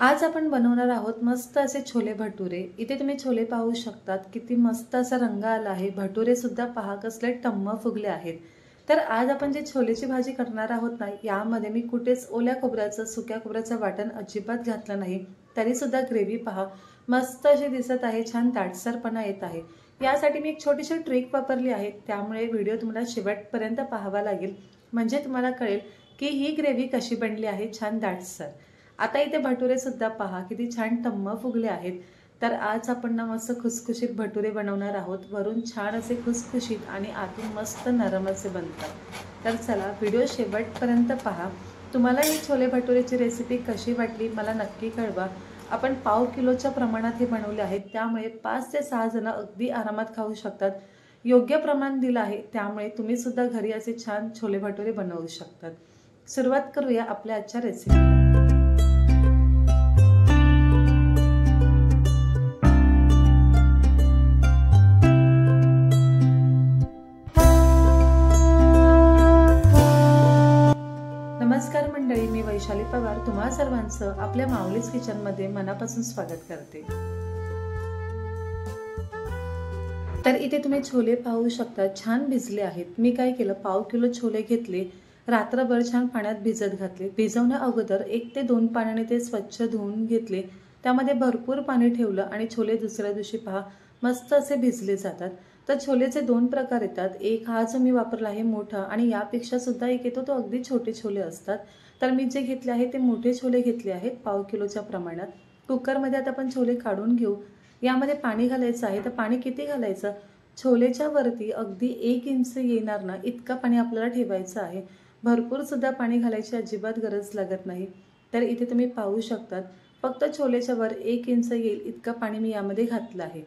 आज आपण बनवणार आहोत मस्त असे छोले भटुरे। इथे तुम्ही छोले पाहू शकतात, किती मस्त असा रंग आला आहे। भटुरे सुद्धा पहा कसले टम्म फुगले आहेत। तर आज आपण जे छोलेची भाजी करणार आहोत ना, यामध्ये मी कुठेच ओल्या खोबऱ्याचं सुक्या खोबऱ्याचं वाटण अजिबात घातलं नाही। तरी सुद्धा ग्रेव्ही पहा मस्त अशी दिसत आहे, छान दाटसरपणा येत आहे। यासाठी मी एक छोटीशी ट्रिक वापरली आहे, त्यामुळे व्हिडिओ तुम्हाला शेवटपर्यंत पाहावा लागेल, म्हणजे तुम्हाला कळेल की ही ग्रेव्ही कशी बनली आहे, छान दाटसर। आता इथे भटुरे सुद्धा पहा किती छान टम्म फुगले आहेत। तर आज आपण ना मस्त खुसखुशीत भटुरे बनवणार आहोत। वरून छान असे खुसखुशीत आणि आतून मस्त नरम असे बनतात। तर चला व्हिडिओ शेवटपर्यंत पहा। तुम्हाला ही छोले भटुरेची रेसिपी कशी वाटली मला नक्की कळवा। आपण पाव किलोच्या प्रमाणात हे बनवले आहेत, त्यामुळे 5 ते 6 जण अगदी आरामात खाऊ शकतात। योग्य प्रमाण दिलं आहे, त्यामुळे तुम्ही सुद्धा घरी असे छान छोले भटुरे बनवू शकतात। सुरुवात करूया आपल्या आजच्या रेसिपीला। नमस्कार मंडळी, मी वैशाली पवार तुम्हा सर्वांचं आपल्या माऊलीज किचन मध्ये मनापासून स्वागत करते। तर इथे तुम्ही छोले पाहू शकता, छान भिजले आहेत। मी काय केलं, पाव किलो छोले घेतले, रात्रभर छान पाण्यात भिजत घातले। भिजवण्या अगोदर 1 ते 2 पाण्याने ते स्वच्छ धुवून घेतले। त्यामध्ये भरपूर पाणी ठेवलं आणि छोले दुसऱ्या दिवशी पहा मस्त असे भिजले जातात। तर छोलेचे 2 प्रकार येतात, एक हा जो मी वापरला आहे मोठा, आणि यापेक्षा सुद्धा एक येतो तो अगदी छोटे छोले असतात। तर मी जे घेतले आहे ते मोठे छोले घेतले आहेत पाव किलोच्या प्रमाणात। कुकरमध्ये आता आपण छोले काढून घेऊ। यामध्ये पाणी घालायचं आहे। तर पाणी किती घालायचं, छोलेच्या वरती अगदी 1 इंच येणार ना इतका पाणी आपल्याला ठेवायचं आहे। भरपूर सुद्धा पाणी घालायची अजिबात गरज लागत नाही। तर इथे तुम्ही पाहू शकतात, फक्त छोलेच्या वर 1 इंच येईल इतका पाणी मी यामध्ये घातलं आहे।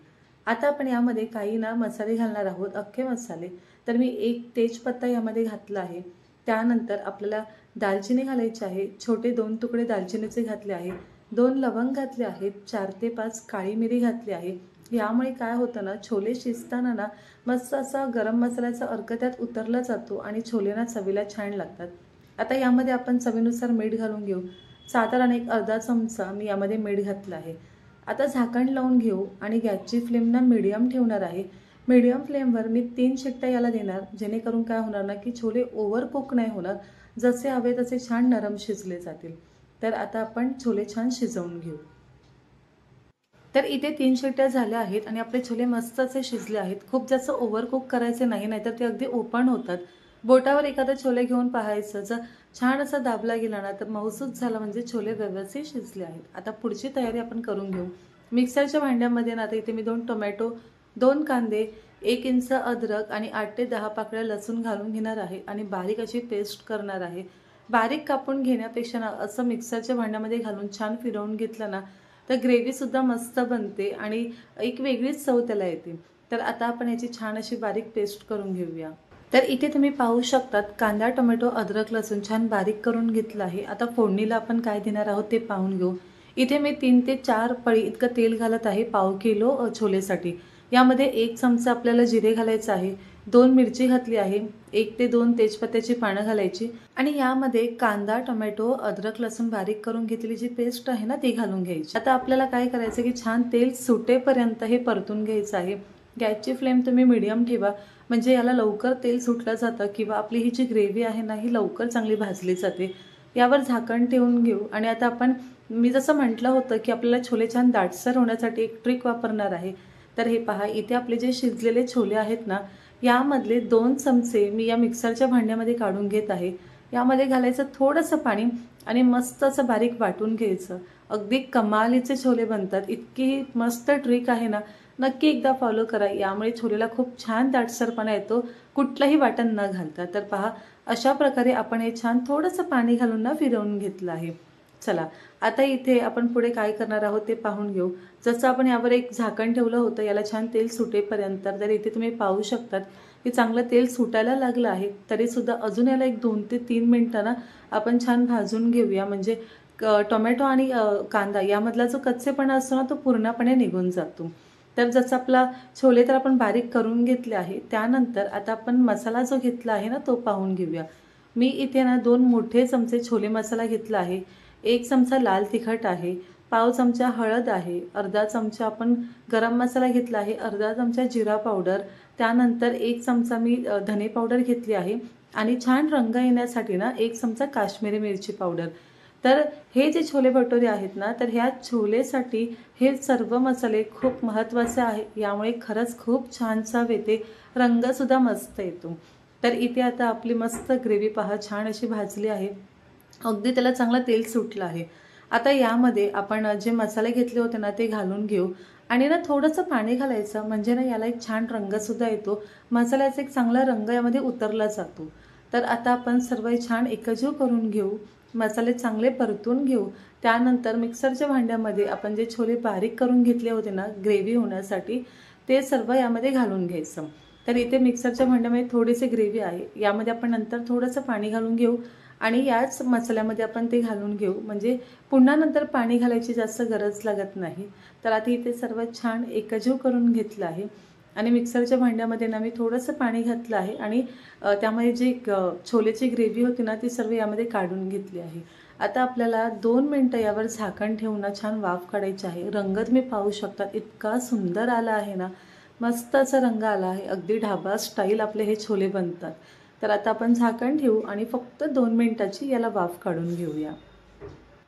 आता आपण यामध्ये काही ना मसाले घालणार आहोत, अख्खे मसाले। तर मी 1 तेजपत्ता यामध्ये घातला आहे। त्यानंतर आपल्याला दालचिनी घालायची आहे, छोटे 2 तुकडे दालचिनीचे घातले आहे। 2 लवंग घातले आहेत, 4 ते 5 काळी मिरी घातली आहे। यामुळे काय होतं ना, छोले शिजताना ना मस्त असा गरम मसाल्याचा अर्क त्यात उतरला जातो आणि छोलेना चवीला छान लागतात। आता यामध्ये आपण चवीनुसार मीठ घालून घेऊ। साधारण एक अर्धा चमचा मी यामध्ये मीठ घातलं आहे। आता झाकण लावून घेऊ आणि गॅसची फ्लेम ना मीडियम ठेवणार आहे। मीडियम फ्लेमवर मी 3 शिट्ट्या याला देणार, जेणेकरून काय होणार ना की छोले ओव्हर कुक नाही होणार, जसे हवे तसे छान नरम शिजले जातील। तर आता आपण छोले छान शिजवून घेऊ। तर इथे 3 शिट्ट्या झाल्या आहेत आणि आपले छोले मस्त असे शिजले आहेत। खूप जास्त ओव्हर कुक करायचे नाही, नाहीतर ते अगदी ओपन होतात। बोटावर एखादा छोले घेऊन पाहायचं, जर छान असा दाबला गेला ना तर मऊसूत झाला, म्हणजे छोले व्यवस्थित शिजले आहेत। आता पुढची तयारी आपण करून घेऊ। मिक्सरच्या भांड्यामध्ये ना आता इथे मी 2 टोमॅटो, 2 कांदे, 1 इंच अद्रक आणि 8 ते 10 पाकळ्या लसूण घालून घेणार आहे आणि बारीक अशी पेस्ट करणार आहे। बारीक कापून घेण्यापेक्षा ना असं मिक्सरच्या भांड्यामध्ये घालून छान फिरवून घेतलं ना तर ग्रेव्ही सुद्धा मस्त बनते आणि एक वेगळीच चव त्याला येते। तर आता आपण याची छान अशी बारीक पेस्ट करून घेऊया। तर इथे तुम्ही पाहू शकतात, कांदा, टोमॅटो, अद्रक, लसूण छान बारीक करून घेतलं आहे। आता फोडणीला आपण काय देणार आहोत ते पाहून घेऊ। इथे मी 3 ते 4 पळी इतकं तेल घालत आहे पाव किलो छोलेसाठी। यामध्ये 1 चमचा आपल्याला जिरे घालायचं आहे, 2 मिरची घातली आहे, 1 ते 2 तेजपत्त्याची पानं घालायची आणि यामध्ये कांदा, टोमॅटो, अद्रक, लसूण बारीक करून घेतलेली जी पेस्ट आहे ना ती घालून घ्यायची। आता आपल्याला काय करायचं की छान तेल सुटेपर्यंत हे परतून घ्यायचं आहे। गॅसची फ्लेम तुम्ही मीडियम ठेवा, म्हणजे याला लवकर तेल सुटलं जातं किंवा आपली ही जी ग्रेव्ही आहे ना ही लवकर चांगली भाजली जाते। यावर झाकण ठेवून घेऊ आणि आता आपण, मी जसं म्हटलं होतं की आपल्याला छोले छान दाटसर होण्यासाठी एक ट्रिक वापरणार आहे। तर हे पहा, इथे आपले जे शिजलेले छोले आहेत ना, यामधले 2 चमचे मी या मिक्सरच्या भांड्यामध्ये काढून घेत आहे। यामध्ये घालायचं थोडंसं पाणी आणि मस्त असं बारीक वाटून घ्यायचं। अगदी कमालीचे छोले बनतात, इतकी मस्त ट्रिक आहे ना, नक्की एकदा फॉलो करा। यामुळे छोलेला खूप छान दाटसरपणा येतो, कुठलंही वाटण न घालता। तर पहा, अशा प्रकारे आपण हे छान थोडंसं पाणी घालून ना फिरवून घेतलं आहे। चला आता इथे आपण पुढे काय करणार आहोत ते पाहून घेऊ। जसं आपण यावर एक झाकण ठेवलं होतं याला छान तेल सुटेपर्यंत, तर इथे तुम्ही पाहू शकतात की चांगलं तेल सुटायला लागलं आहे। तरी सुद्धा अजून याला एक 2 ते 3 मिनिटं ना आपण छान भाजून घेऊया, म्हणजे टोमॅटो आणि कांदा यामधला जो कच्चेपणा असतो ना तो पूर्णपणे निघून जातो। तर जसं आपला छोले तर आपण बारीक करून घेतले आहे, त्यानंतर आता आपण मसाला जो घेतला आहे ना तो पाहून घेऊया। मी इथे ना 2 मोठे चमचे छोले मसाला घेतला आहे, 1 चमचा लाल तिखट आहे, पाव चमचा हळद आहे, अर्धा चमचा आपण गरम मसाला घेतला आहे, अर्धा चमचा जिरा पावडर, त्यानंतर 1 चमचा मी धने पावडर घेतली आहे आणि छान रंग येण्यासाठी ना 1 चमचा काश्मीरी मिरची पावडर। तर हे जे छोले भटुरे आहेत ना, तर ह्या छोलेसाठी हे सर्व मसाले खूप महत्त्वाचे आहे। यामुळे खरंच खूप छान चव येते, रंगसुद्धा मस्त येतो। तर इथे आता आपली मस्त ग्रेव्ही पहा छान अशी भाजली आहे, अगदी त्याला चांगलं तेल सुटलं आहे। आता यामध्ये आपण जे मसाले घेतले होते ना ते घालून घेऊ आणि ना थोडंसं पाणी घालायचं, म्हणजे ना याला एक छान रंगसुद्धा येतो, मसाल्याचा एक चांगला रंग यामध्ये उतरला जातो। तर आता आपण सर्व छान एकजीव करून घेऊ, मसाले चांगले परतून घेऊ। त्यानंतर मिक्सरच्या भांड्यामध्ये आपण जे छोले बारीक करून घेतले होते ना ग्रेव्ही होण्यासाठी, ते सर्व यामध्ये घालून घ्यायचं। तर इथे मिक्सरच्या भांड्यामध्ये थोडीशी ग्रेव्ही आहे, यामध्ये आपण नंतर थोडंसं पाणी घालून घेऊ आणि याच मसाल्यामध्ये आपण ते घालून घेऊ, म्हणजे पुन्हा नंतर पाणी घालायची जास्त गरज लागत नाही। तर आता इथे सर्व छान एकजीव करून घेतलं आहे आणि मिक्सरच्या भांड्यामध्ये ना मी थोडंसं पाणी घातलं आहे आणि त्यामध्ये जी छोलेची ग्रेव्ही होती ना ती सर्व यामध्ये काढून घेतली आहे। आता आपल्याला 2 मिनिटं यावर झाकण ठेवून छान वाफ काढायची आहे। रंग तुम्ही पाहू शकता, इतका सुंदर आला आहे ना, मस्त असा रंग आला आहे, अगदी ढाबा स्टाईल आपले हे छोले बनतात। तर आता आपण झाकण ठेवू आणि फक्त 2 मिनिटाची याला वाफ काढून घेऊया।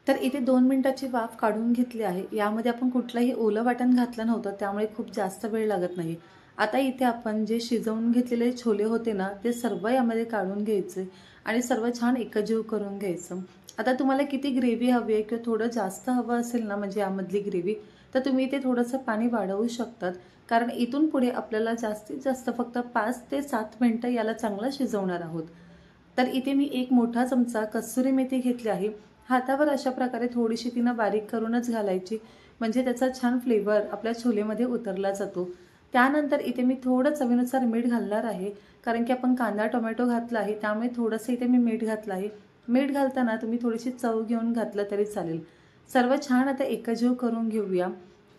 तर इथे 2 मिनिटाची वाफ काढून घेतली आहे। यामध्ये आपण कुठलंही ओलं वाटण घातलं नव्हतं, त्यामुळे खूप जास्त वेळ लागत नाही। आता इथे आपण जे शिजवून घेतलेले छोले होते ना ते सर्व यामध्ये काढून घ्यायचे आणि सर्व छान एकजीव करून घ्यायचं। आता तुम्हाला किती ग्रेव्ही हवी आहे किंवा थोडं जास्त हवं असेल ना म्हणजे यामधली ग्रेव्ही, तर तुम्ही इथे थोडंसं पाणी वाढवू शकतात, कारण इथून पुढे आपल्याला जास्तीत जास्त फक्त 5 ते 7 मिनिटं याला चांगलं शिजवणार आहोत। तर इथे मी 1 मोठा चमचा कसुरी मेथी घेतली आहे, हातावर अशा प्रकारे थोडीशी तिनं बारीक करूनच घालायची, म्हणजे त्याचा छान फ्लेवर आपल्या छोलेमध्ये उतरला जातो। त्यानंतर इथे मी थोडं चवीनुसार मीठ घालणार आहे, कारण की आपण कांदा टोमॅटो घातला आहे, त्यामुळे थोडंसं इथे मी मीठ घातलं आहे। मीठ घालताना तुम्ही थोडीशी चव घेऊन घातलं तरी चालेल। सर्व छान आता एकजीव करून घेऊया।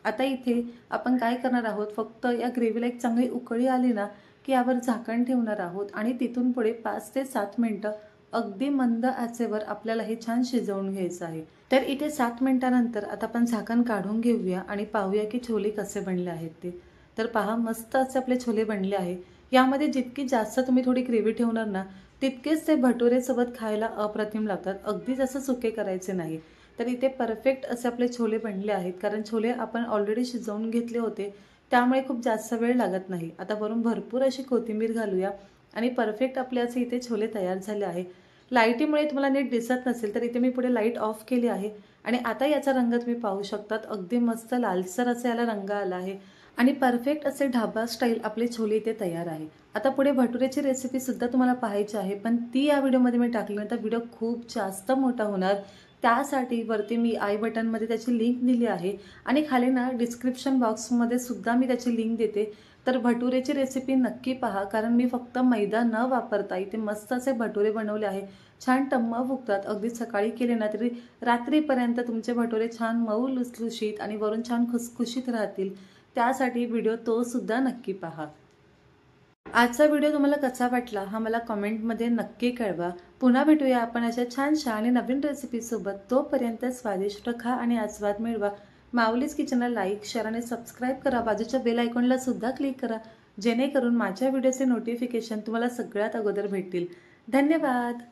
आता इथे आपण काय करणार आहोत, फक्त या ग्रेव्हीला एक चांगली उकळी आली ना की यावर झाकण ठेवणार आहोत आणि तिथून पुढे 5 ते 7 मिनिटं अगदी मंद आचेवर आपल्याला हे छान शिजवून घ्यायचं आहे। तर इथे 7 मिनिटानंतर आता आपण झाकण काढून घेऊया आणि पाहूया की छोले कसे बनले आहेत ते। तर पहा, मस्त असे आपले छोले बनले आहे। यामध्ये जितकी जास्त तुम्ही थोडी ग्रेव्ही ठेवणार ना, तितकेच ते भटुरेसोबत खायला अप्रतिम लागतात, अगदी जास्त सुके करायचे नाही। तर इथे परफेक्ट असे आपले छोले बनले आहेत, कारण छोले आपण ऑलरेडी शिजवून घेतले होते, त्यामुळे खूप जास्त वेळ लागत नाही। आता वरून भरपूर अशी कोथिंबीर घालूया आणि परफेक्ट आपले असे इथे छोले तयार झाले आहे। लाईटीमुळे तुम्हाला नीट दिसत नसेल तर इथे मी पुढे लाईट ऑफ केली आहे आणि आता याचा रंग तुम्ही पाहू शकतात, अगदी मस्त लालसर असा याला रंग आला आहे आणि परफेक्ट असे ढाबा स्टाईल आपले छोले इथे तयार आहे। आता पुढे भटुरेची रेसिपी सुद्धा तुम्हाला पाहायची आहे, पण ती या व्हिडिओमध्ये मी टाकली नाही तर व्हिडिओ खूप जास्त मोठा होणार। त्यासाठी वरती मी आय बटनमध्ये त्याची लिंक दिली आहे आणि खाली ना डिस्क्रिप्शन बॉक्समध्ये सुद्धा मी त्याची लिंक देते। तर भटुरेची रेसिपी नक्की पहा, कारण मी फक्त मैदा न वापरता इथे मस्त असे भटुरे बनवले आहे, छान टम्म फुगतात। अगदी सकाळी केले ना तरी रात्रीपर्यंत तुमचे भटुरे छान मऊ लुसलुशीत आणि वरून छान खुसखुशीत राहतील। त्यासाठी व्हिडिओ तो सुद्धा नक्की पहा। आजचा व्हिडिओ तुम्हाला कसा वाटला हा मला कमेंटमध्ये नक्की कळवा। पुन्हा भेटूया आपण अशा छानशा आणि नवीन रेसिपीसोबत। तोपर्यंत स्वादिष्ट खा आणि आस्वाद मिळवा। माऊलीज किचनला लाईक, शेअर आणि सबस्क्राईब करा, बाजूच्या बेल आयकॉनला सुद्धा क्लिक करा, जेणेकरून माझ्या व्हिडिओचे नोटिफिकेशन तुम्हाला सगळ्यात अगोदर भेटतील। धन्यवाद।